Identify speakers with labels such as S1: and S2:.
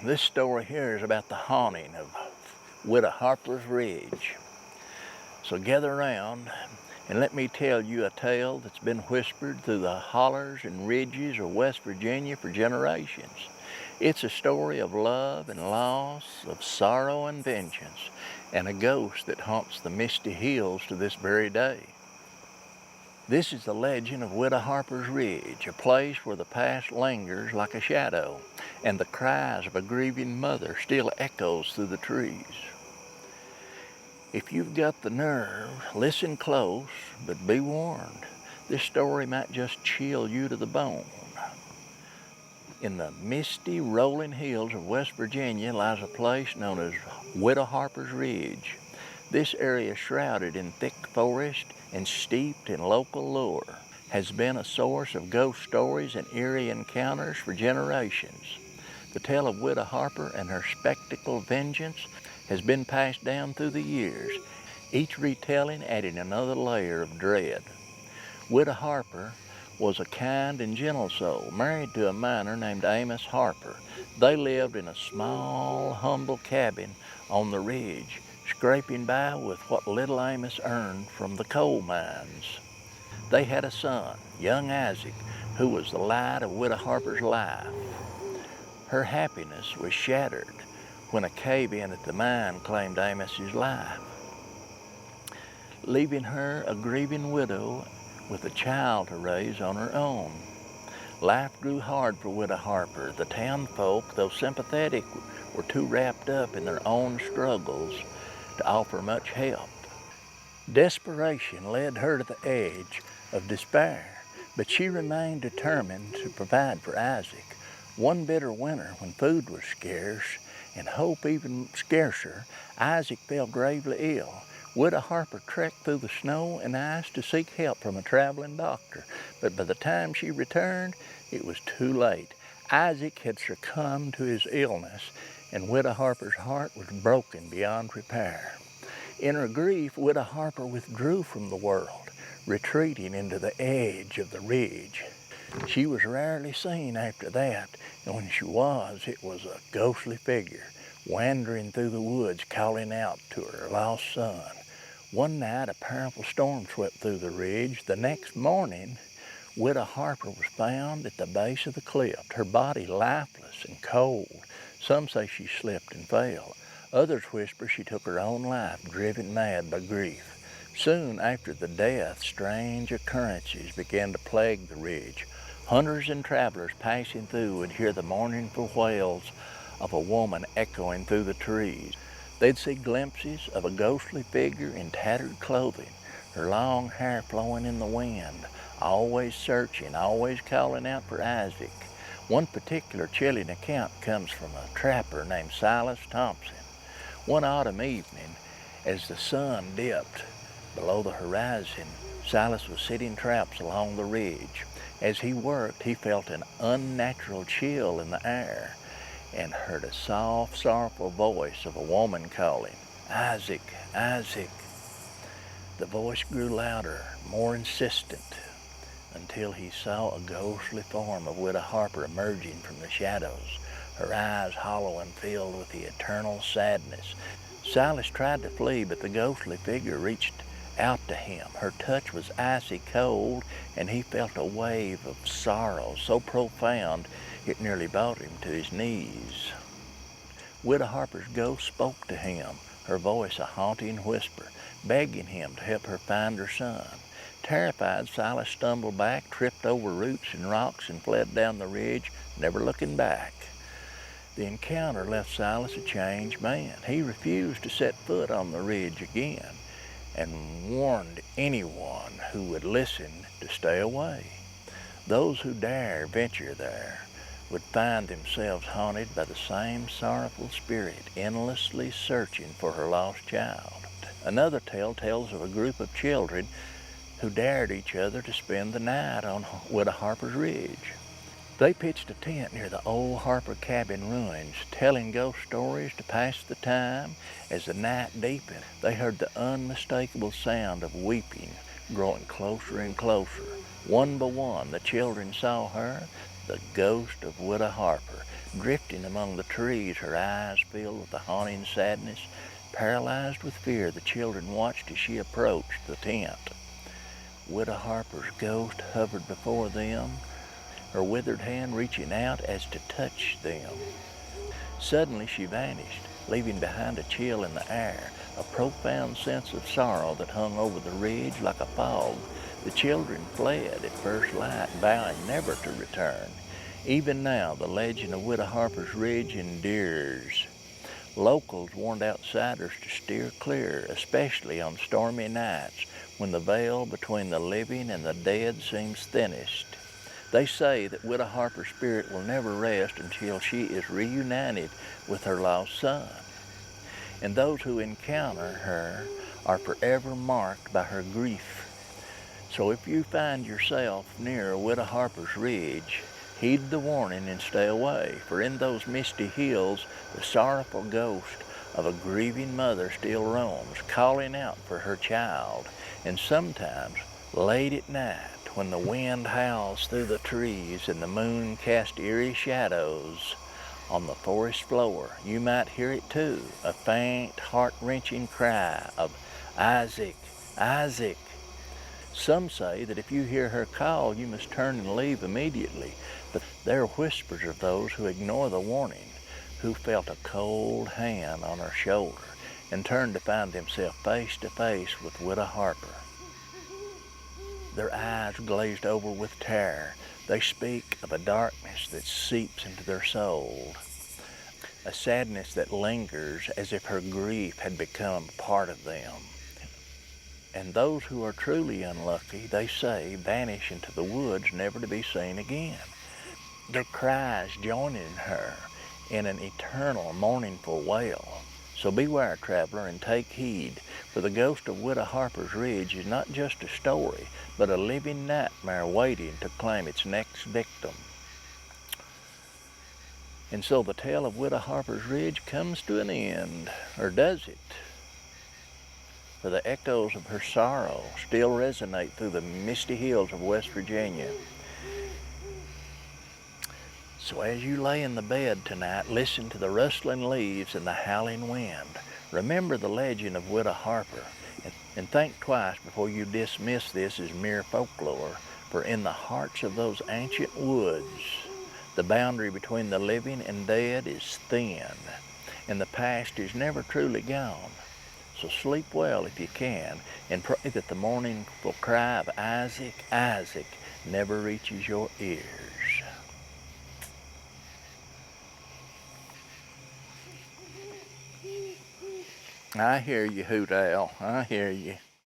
S1: This story here is about the haunting of Widow Harper's Ridge. So gather around and let me tell you a tale that's been whispered through the hollers and ridges of West Virginia for generations. It's a story of love and loss, of sorrow and vengeance, and a ghost that haunts the misty hills to this very day. This is the legend of Widow Harper's Ridge, a place where the past lingers like a shadow, and the cries of a grieving mother still echoes through the trees. If you've got the nerve, listen close, but be warned, this story might just chill you to the bone. In the misty, rolling hills of West Virginia lies a place known as Widow Harper's Ridge. This area, shrouded in thick forest and steeped in local lore, has been a source of ghost stories and eerie encounters for generations. The tale of Widow Harper and her spectacled vengeance has been passed down through the years, each retelling adding another layer of dread. Widow Harper was a kind and gentle soul, married to a miner named Amos Harper. They lived in a small, humble cabin on the ridge, scraping by with what little Amos earned from the coal mines. They had a son, young Isaac, who was the light of Widow Harper's life. Her happiness was shattered when a cave-in at the mine claimed Amos's life, leaving her a grieving widow with a child to raise on her own. Life grew hard for Widow Harper. The townfolk, though sympathetic, were too wrapped up in their own struggles to offer much help. Desperation led her to the edge of despair, but she remained determined to provide for Isaac. One bitter winter, when food was scarce and hope even scarcer, Isaac fell gravely ill. Widow Harper trekked through the snow and ice to seek help from a traveling doctor, but by the time she returned, it was too late. Isaac had succumbed to his illness, and Widow Harper's heart was broken beyond repair. In her grief, Widow Harper withdrew from the world, retreating into the edge of the ridge. She was rarely seen after that, and when she was, it was a ghostly figure, wandering through the woods, calling out to her lost son. One night, a powerful storm swept through the ridge. The next morning, Widow Harper was found at the base of the cliff, her body lifeless and cold. Some say she slipped and fell. Others whisper she took her own life, driven mad by grief. Soon after the death, strange occurrences began to plague the ridge. Hunters and travelers passing through would hear the mournful wails of a woman echoing through the trees. They'd see glimpses of a ghostly figure in tattered clothing, her long hair flowing in the wind, always searching, always calling out for Isaac. One particular chilling account comes from a trapper named Silas Thompson. One autumn evening, as the sun dipped below the horizon, Silas was setting traps along the ridge. As he worked, he felt an unnatural chill in the air and heard a soft, sorrowful voice of a woman calling, "Isaac, Isaac." The voice grew louder, more insistent, until he saw a ghostly form of Widow Harper emerging from the shadows, her eyes hollow and filled with the eternal sadness. Silas tried to flee, but the ghostly figure reached out to him. Her touch was icy cold, and he felt a wave of sorrow so profound it nearly brought him to his knees. Widow Harper's ghost spoke to him, her voice a haunting whisper, begging him to help her find her son. Terrified, Silas stumbled back, tripped over roots and rocks, and fled down the ridge, never looking back. The encounter left Silas a changed man. He refused to set foot on the ridge again, and warned anyone who would listen to stay away. Those who dare venture there would find themselves haunted by the same sorrowful spirit, endlessly searching for her lost child. Another tale tells of a group of children who dared each other to spend the night on Widow Harper's Ridge. They pitched a tent near the old Harper cabin ruins, telling ghost stories to pass the time. As the night deepened, they heard the unmistakable sound of weeping growing closer and closer. One by one, the children saw her, the ghost of Widow Harper, drifting among the trees, her eyes filled with a haunting sadness. Paralyzed with fear, the children watched as she approached the tent. Widow Harper's ghost hovered before them, her withered hand reaching out as to touch them. Suddenly she vanished, leaving behind a chill in the air, a profound sense of sorrow that hung over the ridge like a fog. The children fled at first light, vowing never to return. Even now, the legend of Widow Harper's Ridge endures. Locals warned outsiders to steer clear, especially on stormy nights when the veil between the living and the dead seems thinnest. They say that Widow Harper's spirit will never rest until she is reunited with her lost son. And those who encounter her are forever marked by her grief. So if you find yourself near Widow Harper's Ridge, heed the warning and stay away, for in those misty hills, the sorrowful ghost of a grieving mother still roams, calling out for her child. And sometimes, late at night, when the wind howls through the trees and the moon casts eerie shadows on the forest floor, you might hear it too, a faint, heart-wrenching cry of, "Isaac, Isaac." Some say that if you hear her call, you must turn and leave immediately. But there are whispers of those who ignore the warning, who felt a cold hand on her shoulder and turned to find themselves face to face with Widow Harper. Their eyes glazed over with terror. They speak of a darkness that seeps into their souls, a sadness that lingers as if her grief had become part of them. And those who are truly unlucky, they say, vanish into the woods, never to be seen again. Their cries joining her in an eternal mournful wail. So beware, traveler, and take heed, for the ghost of Widow Harper's Ridge is not just a story, but a living nightmare waiting to claim its next victim. And so the tale of Widow Harper's Ridge comes to an end, or does it? For the echoes of her sorrow still resonate through the misty hills of West Virginia. So as you lay in the bed tonight, listen to the rustling leaves and the howling wind. Remember the legend of Widow Harper, and think twice before you dismiss this as mere folklore, for in the hearts of those ancient woods, the boundary between the living and dead is thin, and the past is never truly gone. So sleep well if you can, and pray that the mournful cry of Isaac, Isaac never reaches your ears. I hear you, Hoot Owl. I hear you.